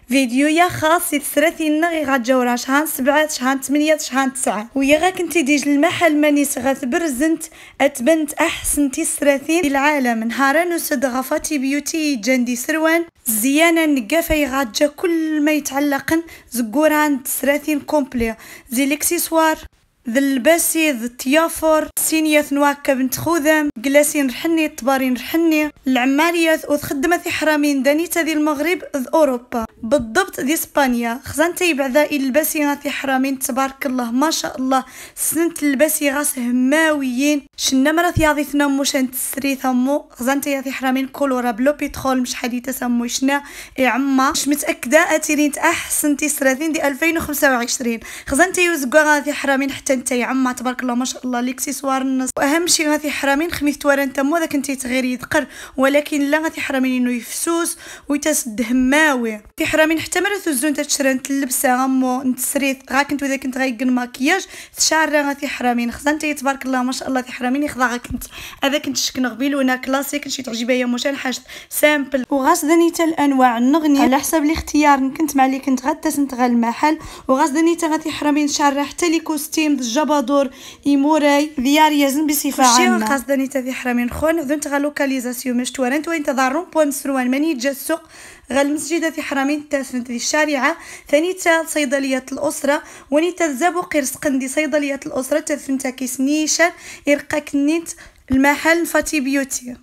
فيديو يا خاص يتسرثي غي غاتجاورا شهان 7 شهان 8 شهان 9 ويا غا كنتي ديج المحل مانيس غتبرزنت اتبنت احسن تسرثين العالم نهارا نسد غفاتي بيوتي جندي سروان زيانة نقافة غاتجا كل ما يتعلقن زقوران تسرثين كومبلي زي الاكسسوار ذا الباسي ذا التيافور سينيات نواكا بنت خوذم جلاسين رحني الطبارين رحني العماريات وتخدم في حرامين دانيتا ذي المغرب ذ اوروبا بالضبط ذي اسبانيا خزانتي بعدا الباسي غاثي حرامين تبارك الله ما شاء الله سنت الباسي غاس هماويين شنا مرا ثياضي ثنموشان تسري ثمو خزانتي غاثي حرامين كولورا بلو بيترول مش حديثة سمو شنا يا عما مش متأكدة اتيرين احسن تسراثين دي 2025 خزانتي يوزقوا غاثي حرامين حتى انت يا عما تبارك الله ما شاء الله الاكسسوار النص واهم شيء غاثي حرامين خميث توارن تمو ذاك انت تغير يذكر ولكن لا غاثي حرامين انه يفسوس ويتسد هماوي في حرامين حتى مرات الزون تشرن تلبسه غمو نتسريت غا كنت اذا كنت غايقن ماكياج تشعر غاثي حرامين خزانتي تبارك الله ما شاء الله في حرامين يخضع كنت هذا كنت شكن غبيل وانا كلاسيك شي تعجبها مشان حاجه سامبل وغاس دنيتا الانواع النغني على حسب الاختيار كنت مع اللي كنت غدا سنتغى المحل وغاس دنيتا غاثي حرامين شعر حتى لي كوستيم الجبادور ايموراي ذيار يزن بصفه عامه خاص دنيتا في حرامين خون ذنت غا لوكاليزاسيون مش توانت وين تضارون بوان سروان ماني جا السوق غا المسجد في حرامين تاسنت في الشارعة ثانيتا صيدلية الأسرة ونيتا زابو قرص قندي صيدلية الأسرة تفنتا كيس نيشان إرقاك نيت المحل فاتي بيوتي.